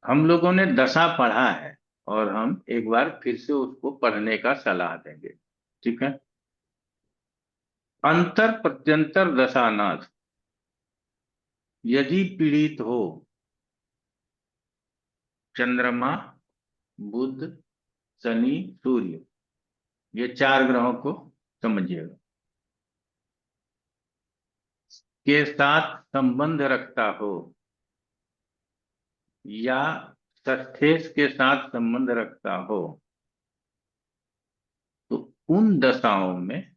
हम लोगों ने दशा पढ़ा है और हम एक बार फिर से उसको पढ़ने का सलाह देंगे। ठीक है। अंतर प्रत्यंतर दशानाथ यदि पीड़ित हो चंद्रमा, बुध, शनि, सूर्य, ये चार ग्रहों को समझिएगा, के साथ संबंध रखता हो या सत्थेश के साथ संबंध रखता हो, तो उन दशाओं में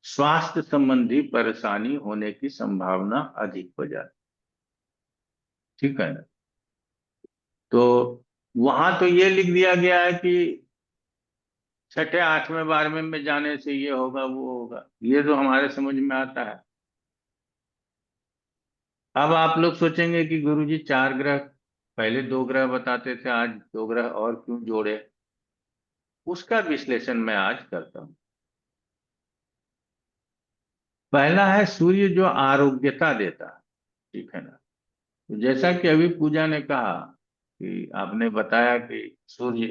स्वास्थ्य संबंधी परेशानी होने की संभावना अधिक हो जाती। ठीक है ना। तो वहां तो ये लिख दिया गया है कि छठे आठवें 12वें में जाने से ये होगा वो होगा, ये तो हमारे समझ में आता है। अब आप लोग सोचेंगे कि गुरुजी चार ग्रह, पहले दो ग्रह बताते थे, आज दो ग्रह और क्यों जोड़े? उसका विश्लेषण मैं आज करता हूं। पहला है सूर्य जो आरोग्यता देता है। ठीक है ना। तो जैसा कि अभी पूजा ने कहा कि आपने बताया कि सूर्य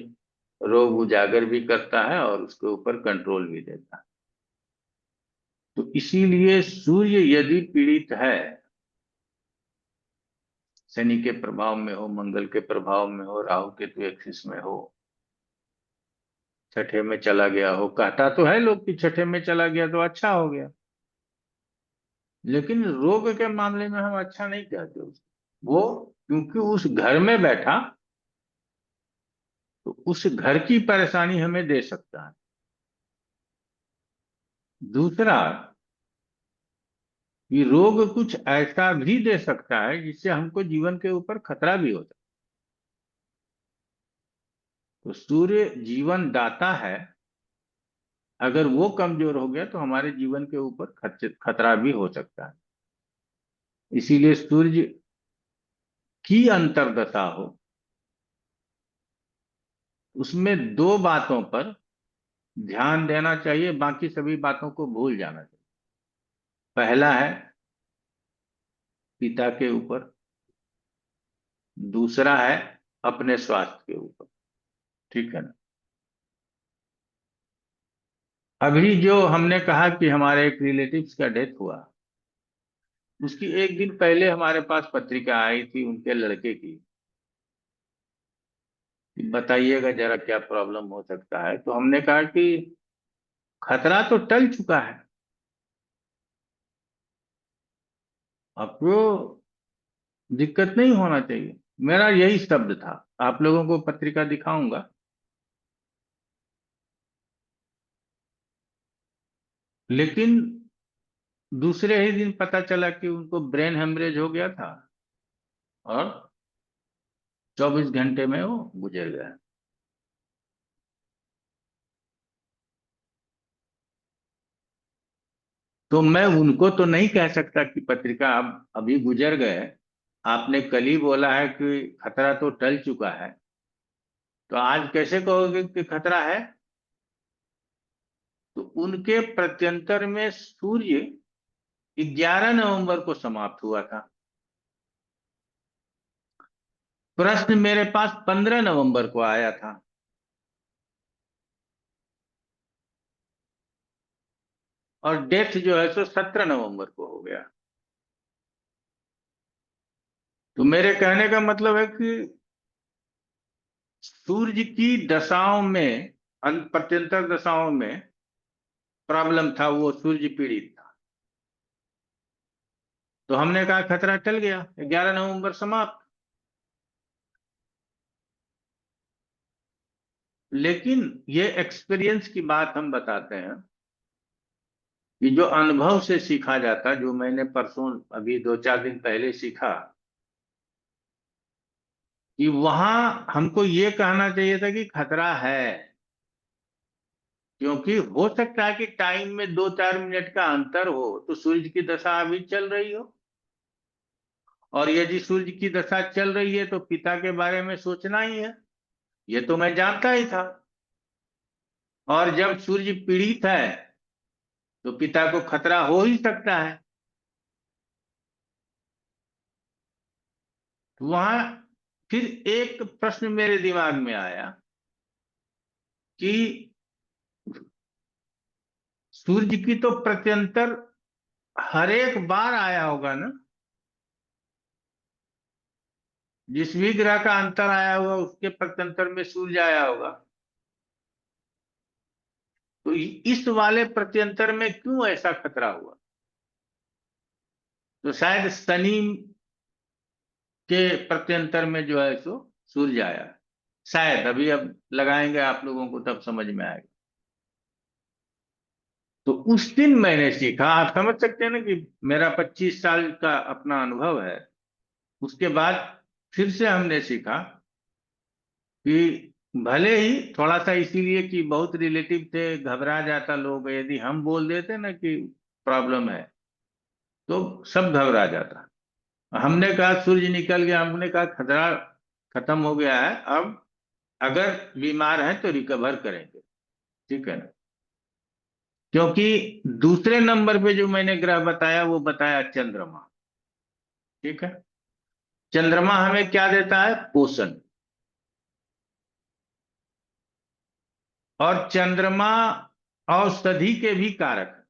रोग उजागर भी करता है और उसके ऊपर कंट्रोल भी देता है। तो इसीलिए सूर्य यदि पीड़ित है, शनि के प्रभाव में हो, मंगल के प्रभाव में हो, राहु केतु एक्सिस में हो, छठे में चला गया हो, कहता तो है लोग कि छठे में चला गया तो अच्छा हो गया, लेकिन रोग के मामले में हम अच्छा नहीं कहते उसको। वो क्योंकि उस घर में बैठा तो उस घर की परेशानी हमें दे सकता है। दूसरा, ये रोग कुछ ऐसा भी दे सकता है जिससे हमको जीवन के ऊपर खतरा भी होता है। तो सूर्य जीवन दाता है, अगर वो कमजोर हो गया तो हमारे जीवन के ऊपर खतरा भी हो सकता है। इसीलिए सूर्य की अंतर्दशा हो, उसमें दो बातों पर ध्यान देना चाहिए, बाकी सभी बातों को भूल जाना चाहिए। पहला है पिता के ऊपर, दूसरा है अपने स्वास्थ्य के ऊपर। ठीक है ना। अभी जो हमने कहा कि हमारे एक रिलेटिव्स का डेथ हुआ, उसकी एक दिन पहले हमारे पास पत्रिका आई थी उनके लड़के की, कि बताइएगा जरा क्या प्रॉब्लम हो सकता है। तो हमने कहा कि खतरा तो टल चुका है, अब तो दिक्कत नहीं होना चाहिए। मेरा यही शब्द था, आप लोगों को पत्रिका दिखाऊंगा। लेकिन दूसरे ही दिन पता चला कि उनको ब्रेन हेमरेज हो गया था और 24 घंटे में वो गुजर गया। तो मैं उनको तो नहीं कह सकता कि पत्रिका अब अभी गुजर गए, आपने कल ही बोला है कि खतरा तो टल चुका है, तो आज कैसे कहोगे कि खतरा है? तो उनके प्रत्यंतर में सूर्य 11 नवंबर को समाप्त हुआ था। प्रश्न मेरे पास 15 नवंबर को आया था। और डेथ जो है सो 17 नवंबर को हो गया। तो मेरे कहने का मतलब है कि सूर्य की दशाओं में, प्रत्यंतर दशाओं में प्रॉब्लम था, वो सूर्य पीड़ित था। तो हमने कहा खतरा टल गया, 11 नवंबर समाप्त। लेकिन ये एक्सपीरियंस की बात हम बताते हैं कि जो अनुभव से सीखा जाता, जो मैंने परसों अभी 2 4 दिन पहले सीखा, कि वहां हमको ये कहना चाहिए था कि खतरा है, क्योंकि हो सकता है कि टाइम में 2 4 मिनट का अंतर हो तो सूर्य की दशा अभी चल रही हो, और यदि सूर्य की दशा चल रही है तो पिता के बारे में सोचना ही है, ये तो मैं जानता ही था। और जब सूर्य पीड़ित है तो पिता को खतरा हो ही सकता है। तो वहां फिर एक प्रश्न मेरे दिमाग में आया कि सूर्य की तो प्रत्यंतर हर एक बार आया होगा ना, जिस भी ग्रह का अंतर आया होगा उसके प्रत्यंतर में सूर्य आया होगा। तो इस वाले प्रत्यंतर में क्यों ऐसा खतरा हुआ? तो शायद शनि के प्रत्यंतर में जो है सो सूर्य आया है। शायद, अभी अब लगाएंगे आप लोगों को तब समझ में आएगा। तो उस दिन मैंने सीखा, आप समझ सकते हैं ना कि मेरा 25 साल का अपना अनुभव है। उसके बाद फिर से हमने सीखा कि भले ही थोड़ा सा, इसीलिए कि बहुत रिलेटिव थे, घबरा जाता लोग, यदि हम बोल देते ना कि प्रॉब्लम है तो सब घबरा जाता। हमने कहा सूर्य निकल गया, हमने कहा खतरा खत्म हो गया है, अब अगर बीमार है तो रिकवर करेंगे, ठीक है ना। क्योंकि दूसरे नंबर पे जो मैंने ग्रह बताया वो बताया चंद्रमा, ठीक है। चंद्रमा हमें क्या देता है? पोषण। और चंद्रमा औषधि के भी कारक है।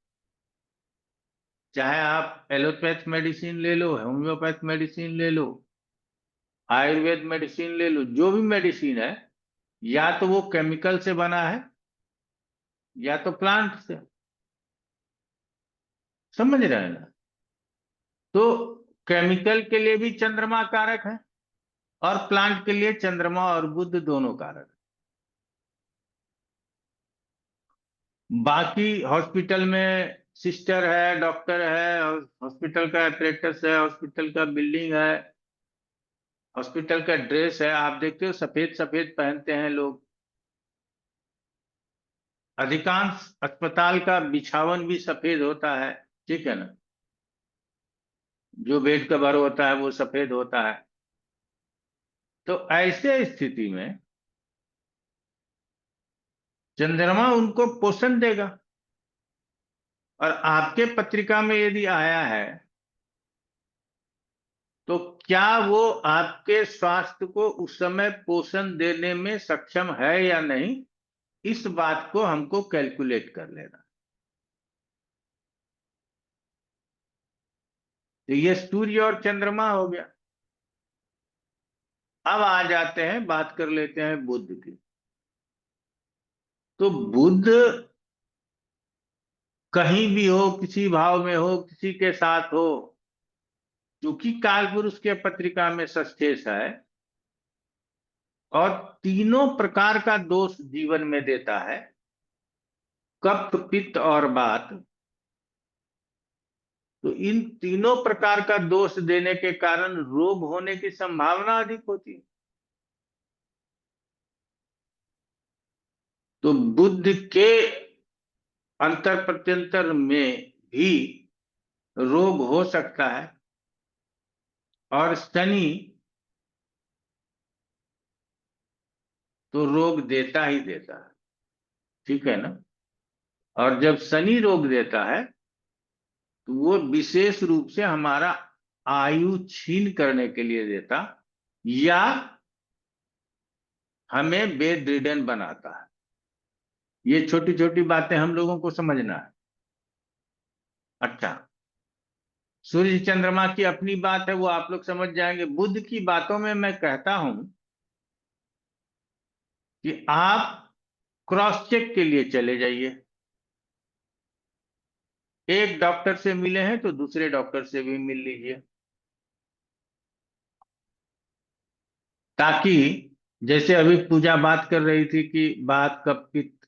चाहे आप एलोपैथ मेडिसिन ले लो, होम्योपैथ मेडिसिन ले लो, आयुर्वेद मेडिसिन ले लो, जो भी मेडिसिन है, या तो वो केमिकल से बना है या तो प्लांट से। समझ रहे हैं ना? तो केमिकल के लिए भी चंद्रमा कारक है, और प्लांट के लिए चंद्रमा और बुध दोनों कारक है। बाकी हॉस्पिटल में सिस्टर है, डॉक्टर है, और हॉस्पिटल का apparatus है, हॉस्पिटल का बिल्डिंग है, हॉस्पिटल का ड्रेस है, आप देखते हो सफेद सफेद पहनते हैं लोग। अधिकांश अस्पताल का बिछावन भी सफेद होता है, ठीक है ना। जो बेड कवर होता है वो सफेद होता है। तो ऐसे स्थिति में चंद्रमा उनको पोषण देगा। और आपके पत्रिका में यदि आया है तो क्या वो आपके स्वास्थ्य को उस समय पोषण देने में सक्षम है या नहीं, इस बात को हमको कैलकुलेट कर लेना। तो ये सूर्य और चंद्रमा हो गया। अब आ जाते हैं, बात कर लेते हैं बुध की। तो बुध कहीं भी हो, किसी भाव में हो, किसी के साथ हो, क्योंकि काल पुरुष के पत्रिका में सष्ठेश है और तीनों प्रकार का दोष जीवन में देता है, कफ पित्त और वात। तो इन तीनों प्रकार का दोष देने के कारण रोग होने की संभावना अधिक होती है। तो बुद्ध के अंतर प्रत्यंतर में भी रोग हो सकता है, और शनि तो रोग देता ही देता है, ठीक है ना। और जब शनि रोग देता है तो वो विशेष रूप से हमारा आयु छीन करने के लिए देता, या हमें बेड रिडन बनाता है। ये छोटी छोटी बातें हम लोगों को समझना है। अच्छा, सूर्य चंद्रमा की अपनी बात है, वो आप लोग समझ जाएंगे। बुध की बातों में मैं कहता हूं कि आप क्रॉस चेक के लिए चले जाइए। एक डॉक्टर से मिले हैं तो दूसरे डॉक्टर से भी मिल लीजिए, ताकि जैसे अभी पूजा बात कर रही थी कि बात कफ पित्त,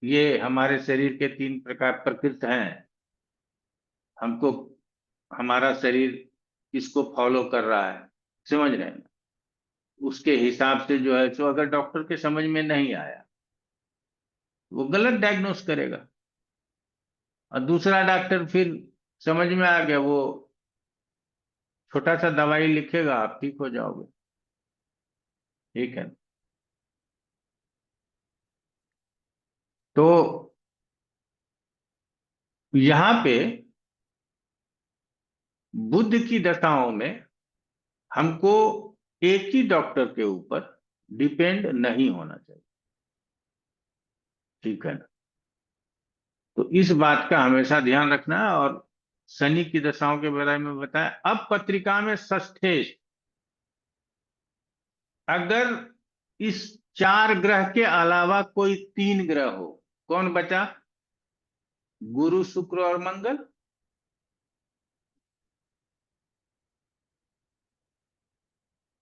ये हमारे शरीर के तीन प्रकार प्रकृत हैं। हमको, हमारा शरीर किसको फॉलो कर रहा है, समझ रहे हैं? उसके हिसाब से जो है, सो अगर डॉक्टर के समझ में नहीं आया वो गलत डायग्नोस करेगा, और दूसरा डॉक्टर फिर समझ में आ गया, वो छोटा सा दवाई लिखेगा, आप ठीक हो जाओगे, ठीक है। तो यहाँ पे बुद्ध की दशाओं में हमको एक ही डॉक्टर के ऊपर डिपेंड नहीं होना चाहिए। ठीक है ना? तो इस बात का हमेशा ध्यान रखना है। और शनि की दशाओं के बारे में बताया। अब पत्रिका में षष्ठेश, अगर इस चार ग्रह के अलावा कोई तीन ग्रह हो, कौन बचा? गुरु, शुक्र और मंगल।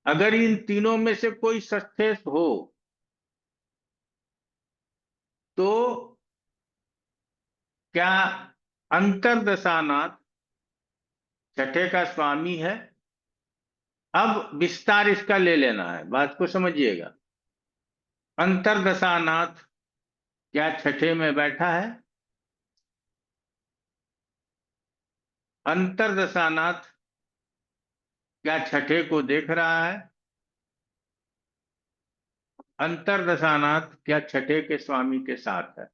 अगर इन तीनों में से कोई षष्ठेश हो तो क्या अंतरदशानाथ छठे का स्वामी है? अब विस्तार इसका ले लेना है, बात को समझिएगा। अंतरदशानाथ क्या छठे में बैठा है? अंतरदशानाथ क्या छठे को देख रहा है? अंतरदशानाथ क्या छठे के स्वामी के साथ है?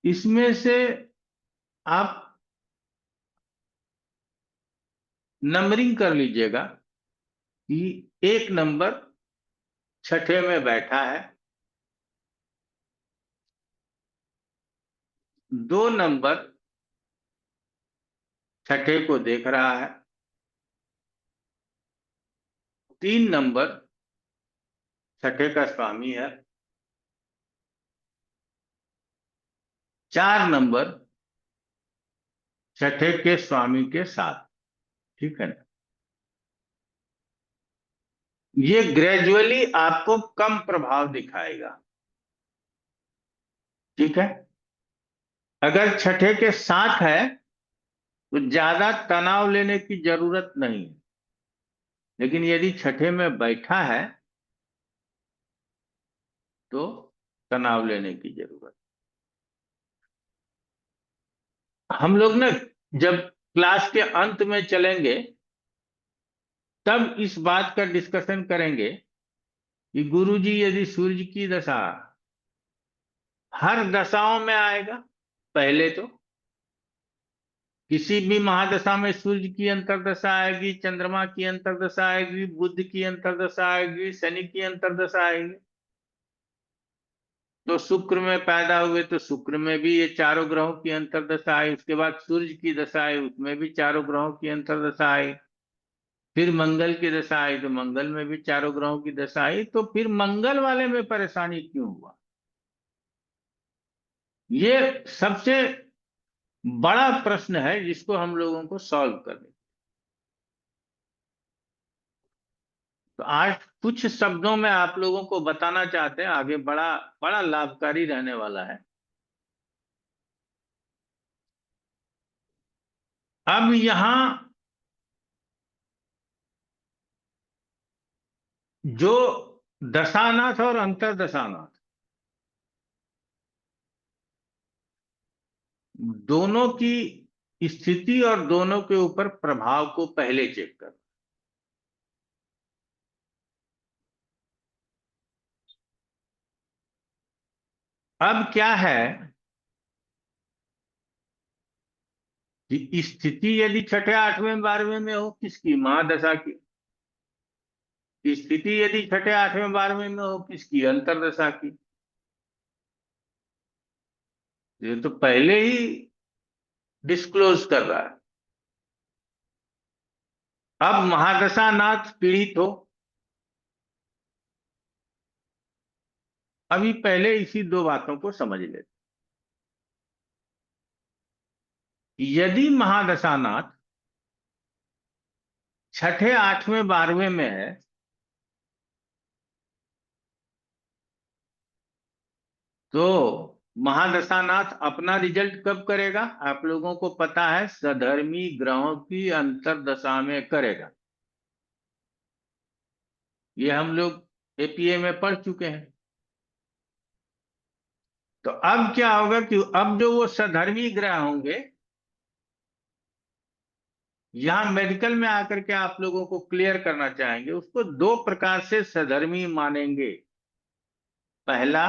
इसमें से आप नंबरिंग कर लीजिएगा कि एक नंबर छठे में बैठा है, दो नंबर छठे को देख रहा है, तीन नंबर छठे का स्वामी है, चार नंबर छठे के स्वामी के साथ। ठीक है ना? ये ग्रेजुअली आपको कम प्रभाव दिखाएगा। ठीक है? अगर छठे के साथ है तो ज्यादा तनाव लेने की जरूरत नहीं है, लेकिन यदि छठे में बैठा है तो तनाव लेने की जरूरत। हम लोग ना जब क्लास के अंत में चलेंगे तब इस बात का डिस्कशन करेंगे कि गुरुजी यदि सूर्य की दशा हर दशाओं में आएगा, पहले तो किसी भी महादशा में सूर्य की अंतर्दशा आएगी, चंद्रमा की अंतर्दशा आएगी, बुध की अंतर्दशा आएगी, शनि की अंतर्दशा आएगी। तो शुक्र में पैदा हुए तो शुक्र में भी ये चारों ग्रहों की अंतर्दशा आई। उसके बाद सूर्य की दशा आई, उसमें भी चारों ग्रहों की अंतर्दशा आई। फिर मंगल की दशा आई तो मंगल में भी चारों ग्रहों की दशा आई। तो फिर मंगल वाले में परेशानी क्यों हुआ? ये सबसे बड़ा प्रश्न है जिसको हम लोगों को सॉल्व करना। तो आज कुछ शब्दों में आप लोगों को बताना चाहते हैं, आगे बड़ा बड़ा लाभकारी रहने वाला है। अब यहां जो दशानाथ और अंतरदशानाथ दोनों की स्थिति और दोनों के ऊपर प्रभाव को पहले चेक कर। अब क्या है कि स्थिति यदि छठे आठवें बारहवें में हो, किसकी? महादशा की। स्थिति यदि छठे आठवें बारहवें में हो, किसकी? अंतरदशा की। ये तो पहले ही डिस्क्लोज कर रहा है। अब महादशा नाथ पीड़ित हो, अभी पहले इसी दो बातों को समझ लेते। यदि महादशानाथ छठे आठवें बारहवें में है तो महादशानाथ अपना रिजल्ट कब करेगा? आप लोगों को पता है, सधर्मी ग्रहों की अंतरदशा में करेगा। ये हम लोग एपीए में पढ़ चुके हैं। तो अब क्या होगा कि अब जो वो सधर्मी ग्रह होंगे, यहां मेडिकल में आकर के आप लोगों को क्लियर करना चाहेंगे, उसको दो प्रकार से सधर्मी मानेंगे। पहला,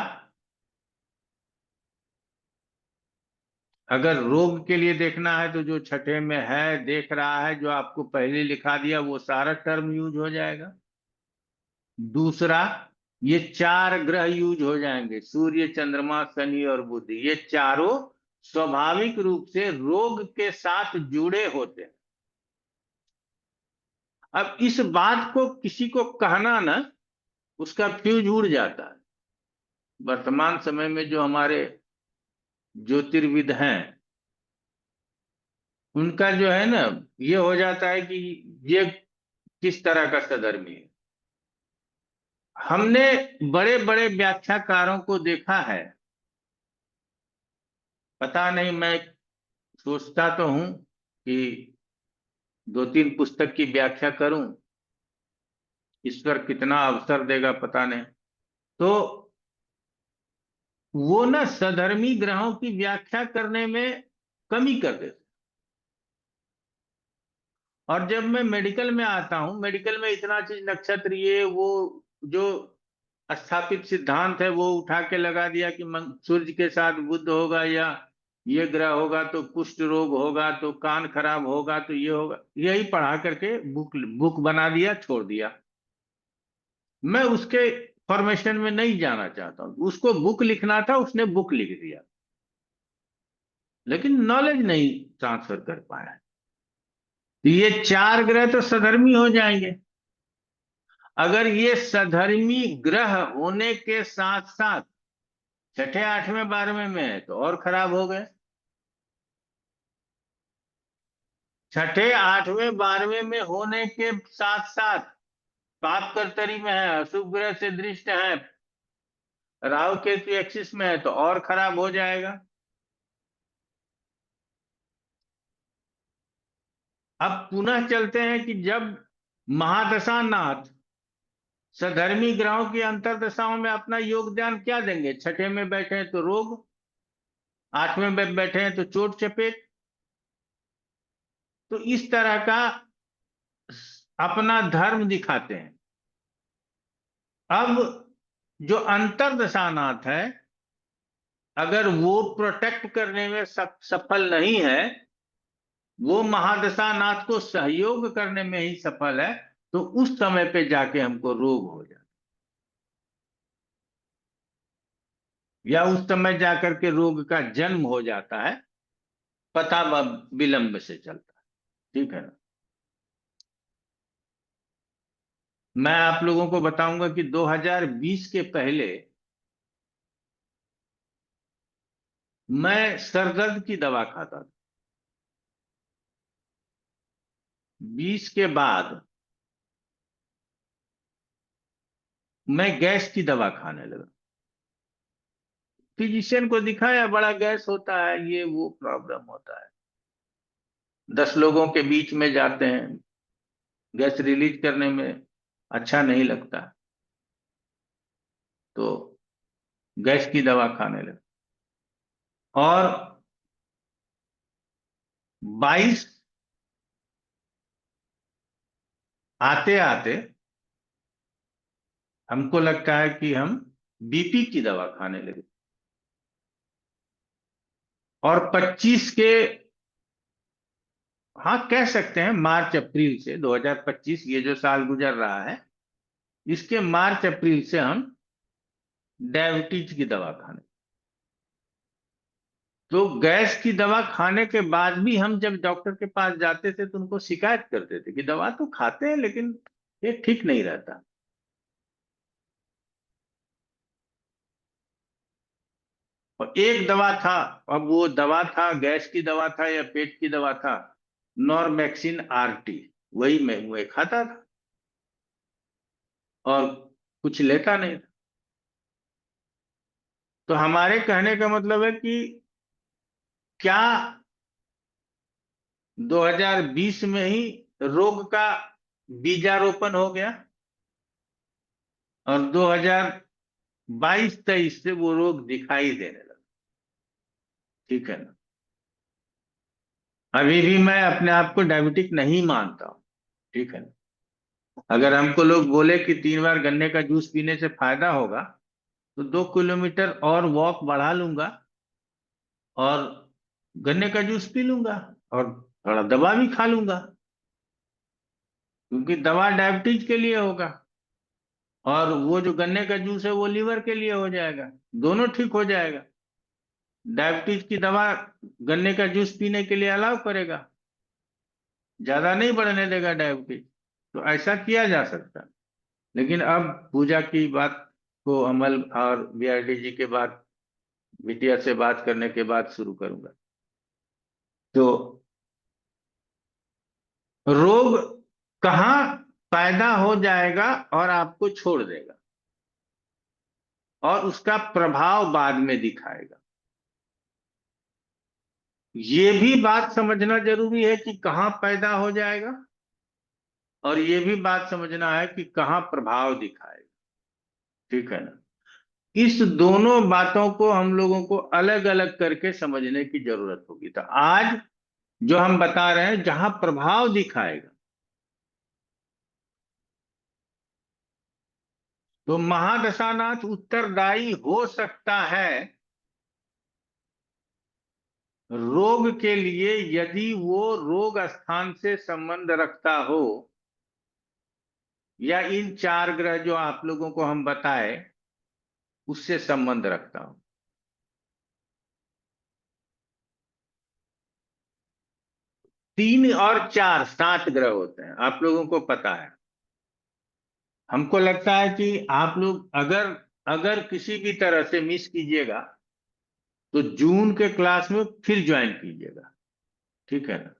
अगर रोग के लिए देखना है तो जो छठे में है देख रहा है, जो आपको पहले लिखा दिया वो सारा टर्म यूज हो जाएगा। दूसरा, ये चार ग्रह यूज हो जाएंगे, सूर्य, चंद्रमा, शनि और बुध। ये चारों स्वाभाविक रूप से रोग के साथ जुड़े होते हैं। अब इस बात को किसी को कहना ना, उसका फ्यूज उड़ जाता है। वर्तमान समय में जो हमारे ज्योतिर्विद हैं, उनका जो है ना, ये हो जाता है कि ये किस तरह का सदर्मी है। हमने बड़े बड़े व्याख्याकारों को देखा है, पता नहीं, मैं सोचता तो हूं कि दो तीन पुस्तक की व्याख्या करूं, ईश्वर कितना अवसर देगा पता नहीं। तो वो ना सधर्मी ग्रहों की व्याख्या करने में कमी कर देते। और जब मैं मेडिकल में आता हूं, मेडिकल में इतना चीज नक्षत्र ये वो जो स्थापित सिद्धांत है वो उठा के लगा दिया कि सूर्य के साथ बुध होगा, या ये ग्रह होगा तो कुष्ठ रोग होगा, तो कान खराब होगा, तो ये होगा, यही पढ़ा करके बुक बुक बना दिया, छोड़ दिया। मैं उसके फॉर्मेशन में नहीं जाना चाहता हूं। उसको बुक लिखना था, उसने बुक लिख दिया, लेकिन नॉलेज नहीं ट्रांसफर कर पाया। तो ये चार ग्रह तो सधर्मी हो जाएंगे। अगर ये सधर्मी ग्रह होने के साथ साथ छठे आठवें बारहवें में है तो और खराब हो गए। छठे आठवें बारहवें में होने के साथ साथ पाप कर्तरी में है, अशुभ ग्रह से दृष्ट है, राहु केतु एक्सिस में है तो और खराब हो जाएगा। अब पुनः चलते हैं कि जब महादशा नाथ सधर्मी ग्रहों की अंतरदशाओं में अपना योगदान क्या देंगे? छठे में बैठे हैं तो रोग, आठवें में बैठे हैं तो चोट चपेट। तो इस तरह का अपना धर्म दिखाते हैं। अब जो अंतरदशानाथ है, अगर वो प्रोटेक्ट करने में सफल नहीं है, वो महादशानाथ को सहयोग करने में ही सफल है, तो उस समय पे जाके हमको रोग हो जाता है, या उस समय जाकर के रोग का जन्म हो जाता है, पता विलंब से चलता है। ठीक है ना? मैं आप लोगों को बताऊंगा कि 2020 के पहले मैं सरदर्द की दवा खाता था। 20 के बाद मैं गैस की दवा खाने लगा। फिजिशियन को दिखाया, बड़ा गैस होता है, ये वो प्रॉब्लम होता है, 10 लोगों के बीच में जाते हैं, गैस रिलीज करने में अच्छा नहीं लगता, तो गैस की दवा खाने लगा। और 22 आते आते हमको लगता है कि हम बीपी की दवा खाने लगे। और 25 के, हाँ कह सकते हैं मार्च अप्रैल से, 2025 ये जो साल गुजर रहा है, इसके मार्च अप्रैल से हम डायबिटीज की दवा खाने। तो गैस की दवा खाने के बाद भी हम जब डॉक्टर के पास जाते थे तो उनको शिकायत करते थे कि दवा तो खाते हैं लेकिन ये ठीक नहीं रहता। और एक दवा था, अब वो दवा था गैस की दवा था या पेट की दवा था, नॉरमैक्सिन आरटी, वही मैं खाता था और कुछ लेता नहीं था। तो हमारे कहने का मतलब है कि क्या 2020 में ही रोग का बीजारोपण हो गया और 2022-23 से वो रोग दिखाई देने लगा? ठीक है ना? अभी भी मैं अपने आप को डायबिटिक नहीं मानता हूं। ठीक है ना? अगर हमको लोग बोले कि 3 बार गन्ने का जूस पीने से फायदा होगा, तो 2 किलोमीटर और वॉक बढ़ा लूंगा और गन्ने का जूस पी लूंगा और थोड़ा दवा भी खा लूंगा, क्योंकि दवा डायबिटीज के लिए होगा और वो जो गन्ने का जूस है वो लीवर के लिए हो जाएगा, दोनों ठीक हो जाएगा। डायबिटीज की दवा गन्ने का जूस पीने के लिए अलाउ करेगा, ज्यादा नहीं बढ़ने देगा डायबिटीज। तो ऐसा किया जा सकता है। लेकिन अब पूजा की बात को अमल और बीआरडी जी के बाद, बिटिया से बात करने के बाद शुरू करूंगा। तो रोग कहाँ पैदा हो जाएगा और आपको छोड़ देगा, और उसका प्रभाव बाद में दिखाएगा। ये भी बात समझना जरूरी है कि कहाँ पैदा हो जाएगा, और ये भी बात समझना है कि कहाँ प्रभाव दिखाएगा। ठीक है ना? इस दोनों बातों को हम लोगों को अलग अलग करके समझने की जरूरत होगी। तो आज जो हम बता रहे हैं, जहां प्रभाव दिखाएगा, तो महादशानाथ उत्तरदायी हो सकता है रोग के लिए, यदि वो रोग स्थान से संबंध रखता हो, या इन चार ग्रह जो आप लोगों को हम बताए उससे संबंध रखता हो। 3 और 4 7 ग्रह होते हैं, आप लोगों को पता है। हमको लगता है कि आप लोग अगर अगर किसी भी तरह से मिस कीजिएगा तो जून के क्लास में फिर ज्वाइन कीजिएगा। ठीक है ना?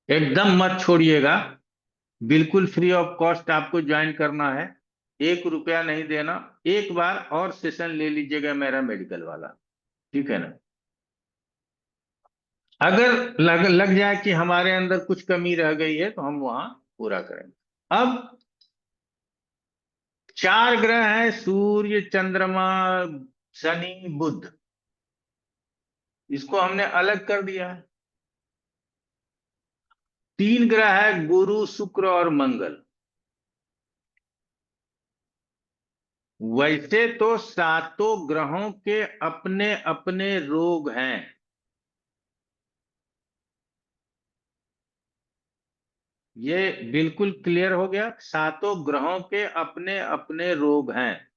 एकदम मत छोड़िएगा। बिल्कुल फ्री ऑफ कॉस्ट आपको ज्वाइन करना है, 1 रुपया नहीं देना। एक बार और सेशन ले लीजिएगा मेरा मेडिकल वाला। ठीक है ना? अगर लग जाए कि हमारे अंदर कुछ कमी रह गई है तो हम वहां पूरा करेंगे। अब 4 ग्रह हैं, सूर्य, चंद्रमा, शनि, बुध। इसको हमने अलग कर दिया है। 3 ग्रह है, गुरु, शुक्र और मंगल। वैसे तो सातों ग्रहों के अपने अपने रोग हैं। ये बिल्कुल क्लियर हो गया। सातों ग्रहों के अपने अपने रोग हैं,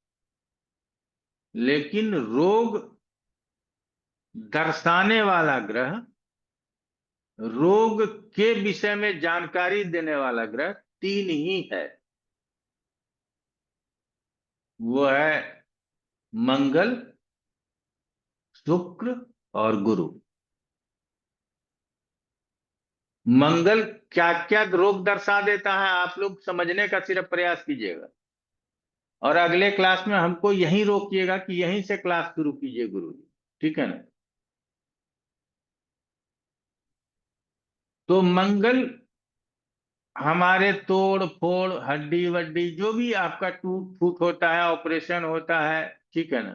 लेकिन रोग दर्शाने वाला ग्रह, रोग के विषय में जानकारी देने वाला ग्रह 3 ही है। वो है मंगल, शुक्र और गुरु। मंगल क्या क्या रोग दर्शा देता है, आप लोग समझने का सिर्फ प्रयास कीजिएगा, और अगले क्लास में हमको यहीं रोकिएगा कि यहीं से क्लास शुरू कीजिए गुरु जी। ठीक है ना? तो मंगल हमारे तोड़ फोड़, हड्डी वड्डी, जो भी आपका टूट फूट होता है, ऑपरेशन होता है, ठीक है ना,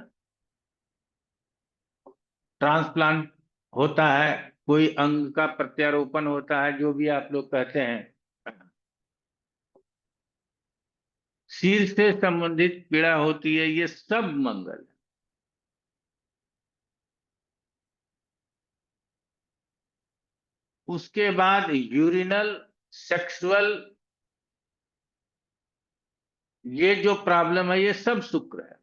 ट्रांसप्लांट होता है, कोई अंग का प्रत्यारोपण होता है, जो भी आप लोग कहते हैं, सिर से संबंधित पीड़ा होती है, ये सब मंगल है। उसके बाद यूरिनल, सेक्सुअल, ये जो प्रॉब्लम है ये सब शुक्र है।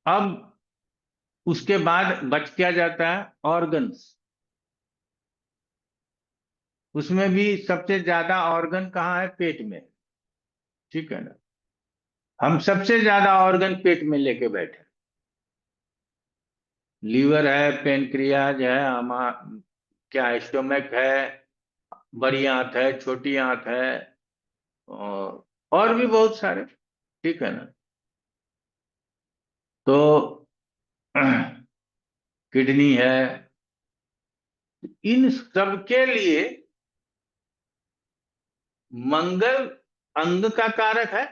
अब उसके बाद बच क्या जाता है? ऑर्गन्स। उसमें भी सबसे ज्यादा ऑर्गन कहाँ है? पेट में। ठीक है ना? हम सबसे ज्यादा ऑर्गन पेट में लेके बैठे। लीवर है, पेनक्रियाज है, क्या स्टोमक है, बड़ी आंत है, छोटी आंत है, और भी बहुत सारे। ठीक है ना? तो किडनी है। इन सब के लिए मंगल अंग का कारक है,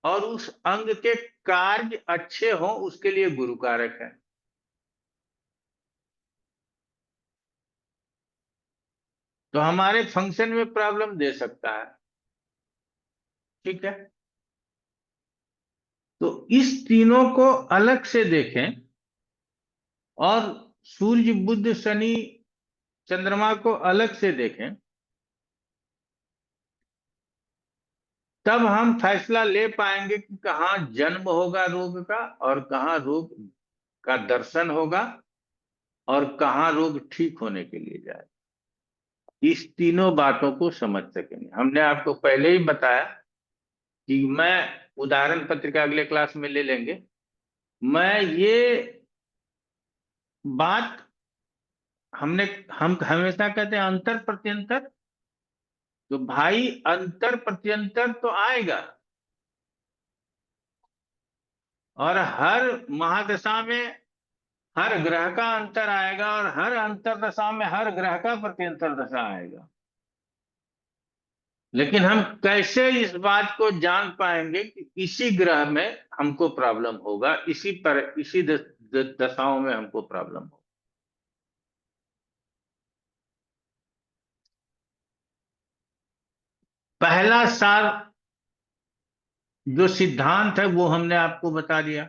और उस अंग के कार्य अच्छे हों उसके लिए गुरु कारक है। तो हमारे फंक्शन में प्रॉब्लम दे सकता है। ठीक है? तो इस तीनों को अलग से देखें और सूर्य बुध शनि चंद्रमा को अलग से देखें, तब हम फैसला ले पाएंगे कि कहाँ जन्म होगा रोग का और कहाँ रोग का दर्शन होगा और कहाँ रोग ठीक होने के लिए जाए। इस तीनों बातों को समझ सकेंगे। हमने आपको पहले ही बताया कि मैं उदाहरण पत्रिका अगले क्लास में ले लेंगे। मैं ये बात हम हमेशा कहते हैं अंतर प्रत्यंतर, तो भाई अंतर प्रत्यंतर तो आएगा, और हर महादशा में हर ग्रह का अंतर आएगा और हर अंतर दशा में हर ग्रह का प्रत्यंतर दशा आएगा। लेकिन हम कैसे इस बात को जान पाएंगे कि इसी ग्रह में हमको प्रॉब्लम होगा, इसी दशाओं में हमको प्रॉब्लम होगा। पहला सार जो सिद्धांत है वो हमने आपको बता दिया।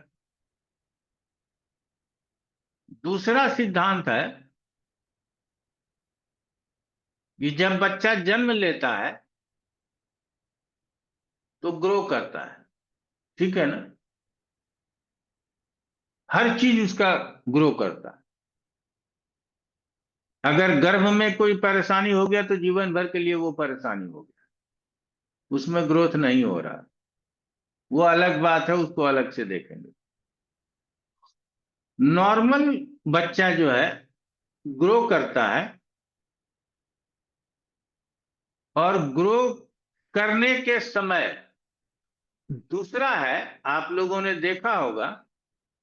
दूसरा सिद्धांत है कि जब बच्चा जन्म लेता है तो ग्रो करता है, ठीक है ना, हर चीज उसका ग्रो करता है। अगर गर्भ में कोई परेशानी हो गया तो जीवन भर के लिए वो परेशानी हो गया, उसमें ग्रोथ नहीं हो रहा, वो अलग बात है, उसको अलग से देखेंगे। नॉर्मल बच्चा जो है ग्रो करता है, और ग्रो करने के समय दूसरा है, आप लोगों ने देखा होगा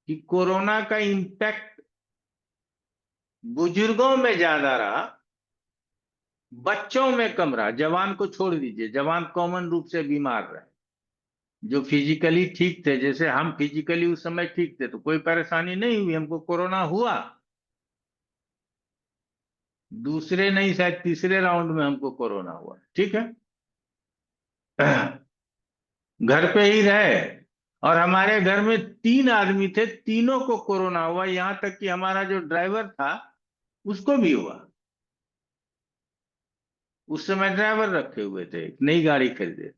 कि कोरोना का इम्पैक्ट बुजुर्गों में ज्यादा रहा, बच्चों में कम रहा। जवान को छोड़ दीजिए, जवान कॉमन रूप से बीमार रहे, जो फिजिकली ठीक थे, जैसे हम फिजिकली उस समय ठीक थे तो कोई परेशानी नहीं हुई, हमको कोरोना हुआ, दूसरे नहीं शायद तीसरे राउंड में हमको कोरोना हुआ, ठीक है। घर पे ही रहे, और हमारे घर में 3 आदमी थे, तीनों को कोरोना हुआ, यहां तक कि हमारा जो ड्राइवर था उसको भी हुआ। उस समय ड्राइवर रखे हुए थे, एक नई गाड़ी खरीदे,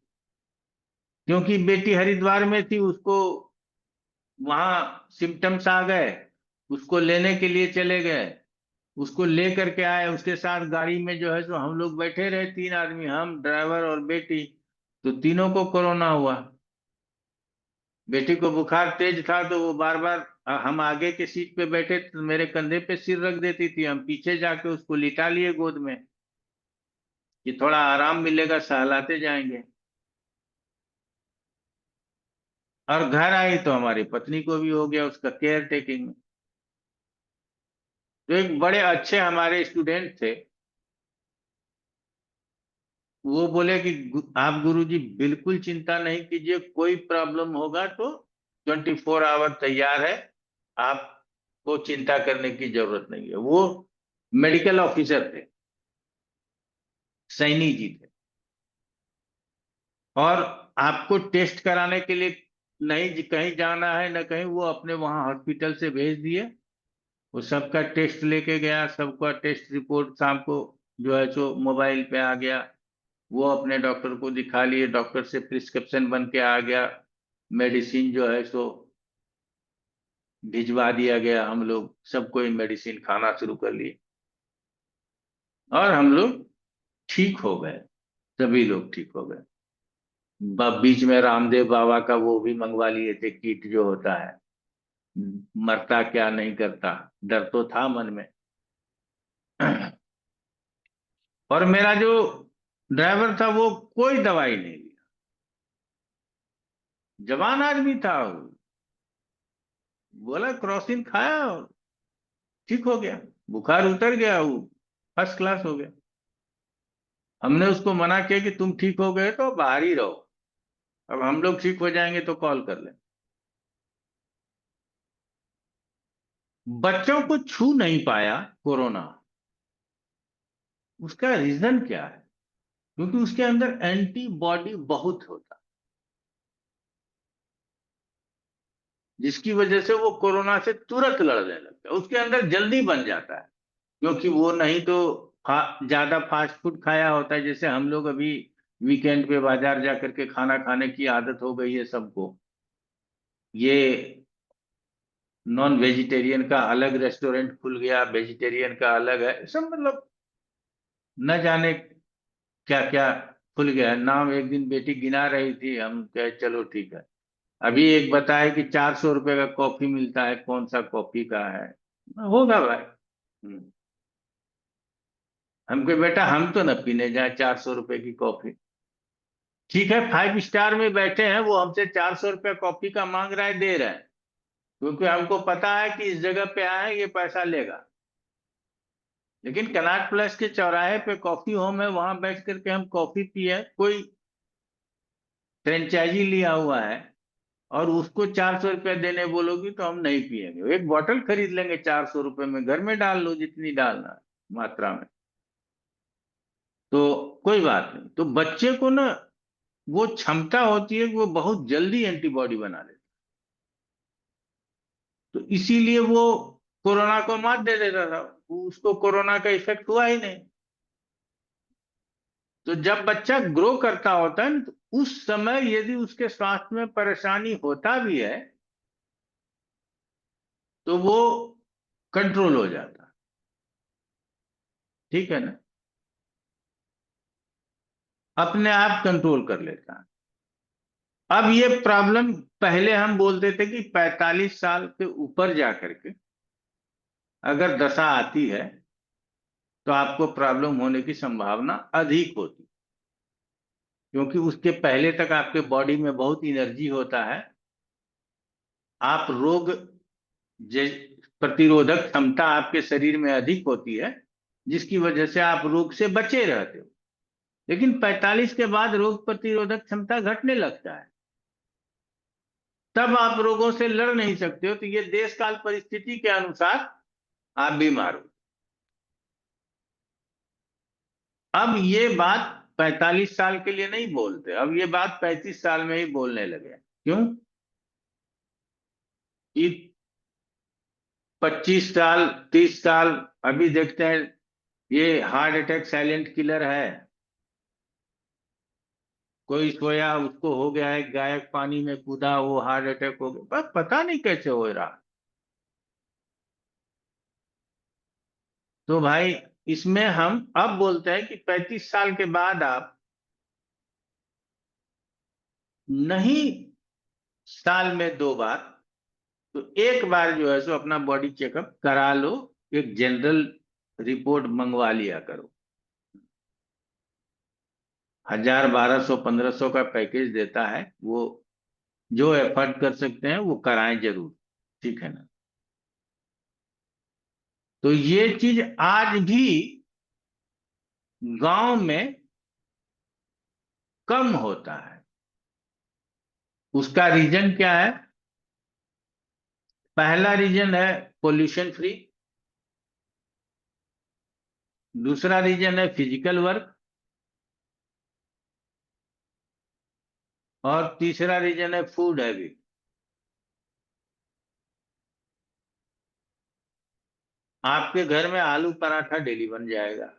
क्योंकि बेटी हरिद्वार में थी, उसको वहां सिम्टम्स आ गए, उसको लेने के लिए चले गए, उसको ले करके आए, उसके साथ गाड़ी में जो है सो हम लोग बैठे रहे, 3 आदमी, हम ड्राइवर और बेटी, तो तीनों को कोरोना हुआ। बेटी को बुखार तेज था तो वो बार बार, हम आगे के सीट पे बैठे तो मेरे कंधे पे सिर रख देती थी, हम पीछे जाके उसको लिटा लिए गोद में कि थोड़ा आराम मिलेगा, सहलाते जाएंगे। और घर आई तो हमारी पत्नी को भी हो गया, उसका केयर टेकिंग में। तो एक बड़े अच्छे हमारे स्टूडेंट थे, वो बोले कि आप गुरुजी बिल्कुल चिंता नहीं कीजिए, कोई प्रॉब्लम होगा तो 24 आवर तैयार है, आपको चिंता करने की जरूरत नहीं है। वो मेडिकल ऑफिसर थे, सैनी जी थे, और आपको टेस्ट कराने के लिए नहीं कहीं जाना है न कहीं, वो अपने वहां हॉस्पिटल से भेज दिए, वो सबका टेस्ट लेके गया, सबका टेस्ट रिपोर्ट शाम को जो है सो मोबाइल पे आ गया, वो अपने डॉक्टर को दिखा लिए, डॉक्टर से प्रिस्क्रिप्शन बन के आ गया, मेडिसिन जो है सो भिजवा दिया गया, हम लोग सब कोई मेडिसिन खाना शुरू कर लिए, और हम लोग ठीक हो गए, सभी लोग ठीक हो गए। बीच में रामदेव बाबा का वो भी मंगवा लिए थे, किट जो होता है, मरता क्या नहीं करता, डर तो था मन में। और मेरा जो ड्राइवर था वो कोई दवाई नहीं लिया, जवान आदमी था वो, बोला क्रॉसिन खाया और ठीक हो गया, बुखार उतर गया, वो फर्स्ट क्लास हो गया। हमने उसको मना किया कि तुम ठीक हो गए तो बाहर ही रहो, अब हम लोग ठीक हो जाएंगे तो कॉल कर लें। बच्चों को छू नहीं पाया कोरोना, उसका रीजन क्या है? क्योंकि उसके अंदर एंटीबॉडी बहुत होता, जिसकी वजह से वो कोरोना से तुरंत लड़ने लगता है, उसके अंदर जल्दी बन जाता है, क्योंकि वो नहीं तो ज्यादा फास्ट फूड खाया होता है। जैसे हम लोग अभी वीकेंड पे बाजार जा करके खाना खाने की आदत हो गई है सबको। ये नॉन वेजिटेरियन का अलग रेस्टोरेंट खुल गया, वेजिटेरियन का अलग है, सब मतलब न जाने क्या क्या खुल गया है। नाम एक दिन बेटी गिना रही थी, हम कहे चलो ठीक है। अभी एक बताए कि 400 रुपए का कॉफी मिलता है, कौन सा कॉफी का है, होगा भाई। हमको बेटा हम तो न पीने जाए 400 रुपए की कॉफी। ठीक है, 5 स्टार में बैठे हैं, वो हमसे 400 रुपया कॉफी का मांग रहा है, दे रहे हैं, क्योंकि हमको पता है कि इस जगह पे आए ये पैसा लेगा। लेकिन कनॉट प्लस के चौराहे पे कॉफी होम है, वहां बैठ करके हम कॉफी पिए, कोई फ्रेंचाइजी लिया हुआ है, और उसको 400 रुपया देने बोलोगी तो हम नहीं पिएंगे। एक बोतल खरीद लेंगे 400 रुपये में, घर में डाल लो जितनी डालना है मात्रा में, तो कोई बात नहीं। तो बच्चे को ना वो क्षमता होती है कि वो बहुत जल्दी एंटीबॉडी बना लेता है, तो इसीलिए वो कोरोना को मात दे देता था, उसको कोरोना का इफेक्ट हुआ ही नहीं। तो जब बच्चा ग्रो करता होता है ना, तो उस समय यदि उसके स्वास्थ्य में परेशानी होता भी है तो वो कंट्रोल हो जाता है। ठीक है ना, अपने आप कंट्रोल कर लेता है। अब ये प्रॉब्लम पहले हम बोलते थे कि 45 साल के ऊपर जाकर के अगर दशा आती है तो आपको प्रॉब्लम होने की संभावना अधिक होती, क्योंकि उसके पहले तक आपके बॉडी में बहुत एनर्जी होता है। आप रोग जे प्रतिरोधक क्षमता आपके शरीर में अधिक होती है, जिसकी वजह से आप रोग से बचे रहते हो। लेकिन 45 के बाद रोग प्रतिरोधक क्षमता घटने लगता है, तब आप रोगों से लड़ नहीं सकते हो, तो ये देश काल परिस्थिति के अनुसार आप बीमार हो। अब ये बात 45 साल के लिए नहीं बोलते, अब ये बात 35 साल में ही बोलने लगे। क्यों? कि 25 साल, 30 साल, अभी देखते हैं ये हार्ट अटैक साइलेंट किलर है। कोई सोया, उसको हो गया है, गायक पानी में कूदा, वो हार्ट अटैक हो गया, बस पता नहीं कैसे हो रहा। तो भाई इसमें हम अब बोलते हैं कि 35 साल के बाद आप नहीं, साल में 2 बार, तो एक बार जो है सो अपना बॉडी चेकअप करा लो, एक जनरल रिपोर्ट मंगवा लिया करो। 1000, 1200, 1500 का पैकेज देता है वो, जो एफर्ट कर सकते हैं वो कराएं जरूर। ठीक है ना। तो ये चीज आज भी गांव में कम होता है। उसका रीजन क्या है? पहला रीजन है पोल्यूशन फ्री, दूसरा रीजन है फिजिकल वर्क, और तीसरा रीजन है फूड हैबिट। आपके घर में आलू पराठा डेली बन जाएगा।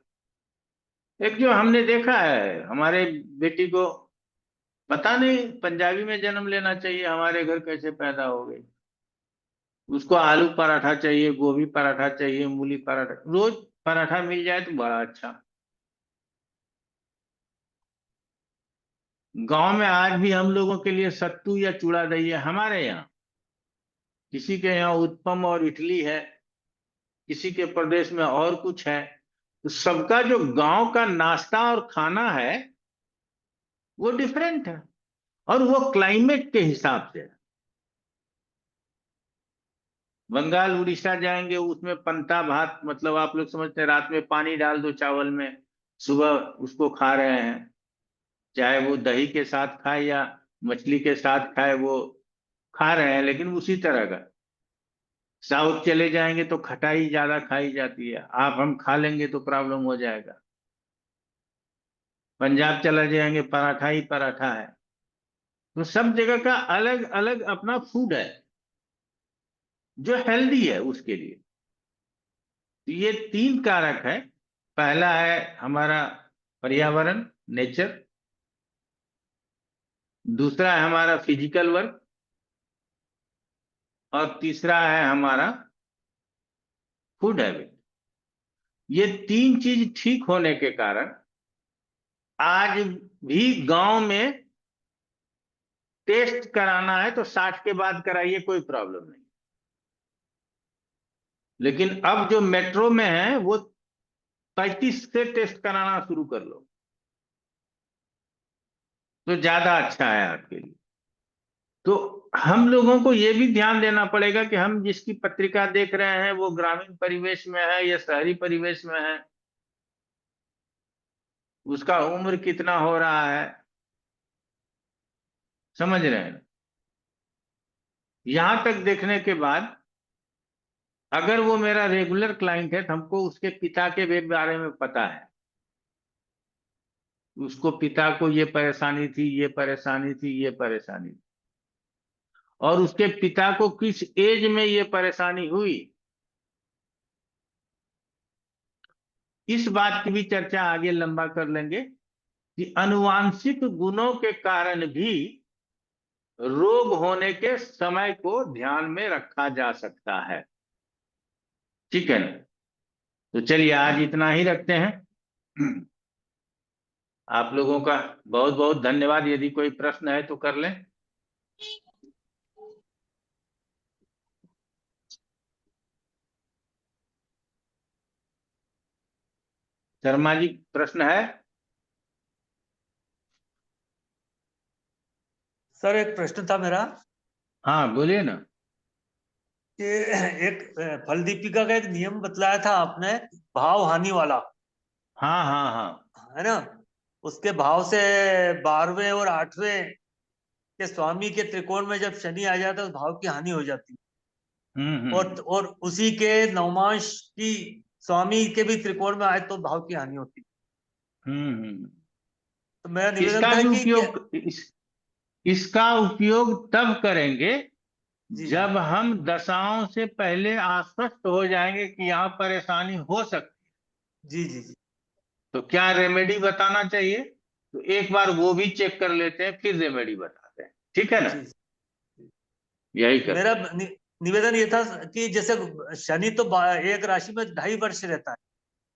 एक जो हमने देखा है हमारे बेटी को, पता नहीं पंजाबी में जन्म लेना चाहिए, हमारे घर कैसे पैदा हो गई। उसको आलू पराठा चाहिए, गोभी पराठा चाहिए, मूली पराठा, रोज पराठा मिल जाए तो बड़ा अच्छा। गांव में आज भी हम लोगों के लिए सत्तू या चूड़ा दही है हमारे यहाँ, किसी के यहाँ उत्पम और इडली है, किसी के प्रदेश में और कुछ है। तो सबका जो गांव का नाश्ता और खाना है वो डिफरेंट है, और वो क्लाइमेट के हिसाब से है। बंगाल उड़ीसा जाएंगे, उसमें पंता भात, मतलब आप लोग समझते हैं रात में पानी डाल दो चावल में, सुबह उसको खा रहे हैं। चाहे वो दही के साथ खाए या मछली के साथ खाए, वो खा रहे हैं, लेकिन उसी तरह का। साउथ चले जाएंगे तो खटाई ज्यादा खाई जाती है, आप हम खा लेंगे तो प्रॉब्लम हो जाएगा। पंजाब चला जाएंगे, पराठा ही पराठा है। तो सब जगह का अलग अलग अपना फूड है। जो हेल्दी है उसके लिए। तो ये 3 कारक है। पहला है हमारा पर्यावरण, नेचर। दूसरा है हमारा फिजिकल वर्क। और तीसरा है हमारा फूड हैबिट। ये 3 चीज ठीक होने के कारण आज भी गांव में टेस्ट कराना है तो 60 के बाद कराइए, कोई प्रॉब्लम नहीं। लेकिन अब जो मेट्रो में है वो 35 से टेस्ट कराना शुरू कर लो तो ज्यादा अच्छा है आपके लिए। तो हम लोगों को ये भी ध्यान देना पड़ेगा कि हम जिसकी पत्रिका देख रहे हैं वो ग्रामीण परिवेश में है या शहरी परिवेश में है, उसका उम्र कितना हो रहा है, समझ रहे हैं। यहां तक देखने के बाद अगर वो मेरा रेगुलर क्लाइंट है तो हमको उसके पिता के भी बारे में पता है। उसको पिता को ये परेशानी थी, ये परेशानी थी, ये परेशानी थी, और उसके पिता को किस एज में ये परेशानी हुई, इस बात की भी चर्चा आगे लंबा कर लेंगे कि अनुवांशिक गुणों के कारण भी रोग होने के समय को ध्यान में रखा जा सकता है। ठीक है ना। तो चलिए आज इतना ही रखते हैं। आप लोगों का बहुत बहुत धन्यवाद। यदि कोई प्रश्न है तो कर लें। शर्मा जी, प्रश्न है? सर एक प्रश्न था मेरा हाँ बोलिए ना। कि एक फल दीपिका का एक नियम बतलाया था आपने, भाव हानि वाला, हाँ हाँ हाँ। है ना। उसके भाव से 12वें और 8वें के स्वामी के त्रिकोण में जब शनि आ जाता है तो भाव की हानि हो जाती है। हम्म। और उसी के नवमांश की स्वामी के भी त्रिकोण में आए तो भाव की हानि होती है। हम्म। तो मेरा निवेदन इसका था भी कि क्या। इसका उपयोग तब करेंगे जी जी जब हम दशाओं से पहले आश्वस्त हो जाएंगे कि यहाँ परेशानी हो सकती। जी जी जी तो क्या रेमेडी बताना चाहिए, तो एक बार वो भी चेक कर लेते हैं फिर रेमेडी बताते हैं। ठीक है ना। जी जी। यही मेरा करते हैं। निवेदन ये था कि जैसे शनि तो एक राशि में 2.5 वर्ष रहता है,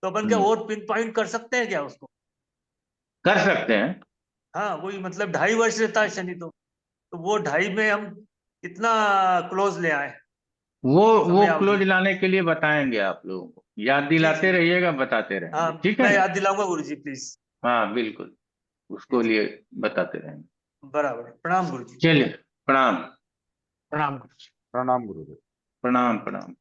तो अपन क्या हम्म। और पिन पॉइंट कर सकते हैं क्या उसको। कर सकते हैं। हाँ वही मतलब 2.5 वर्ष रहता है शनि तो वो 2.5 में हम कितना क्लोज ले आए वो समय अवधि। क्लोज लाने के लिए बताएंगे आप लोगों को, याद जी जी दिलाते रहिएगा, बताते हाँ, रहेंगे। ठीक है मैं ना। याद दिलाऊंगा गुरु जी प्लीज। हाँ बिल्कुल, जी उसको जी लिए बताते रहेंगे। बराबर, प्रणाम गुरु जी। चलिए, प्रणाम। प्रणाम गुरुदेव। प्रणाम प्रणाम।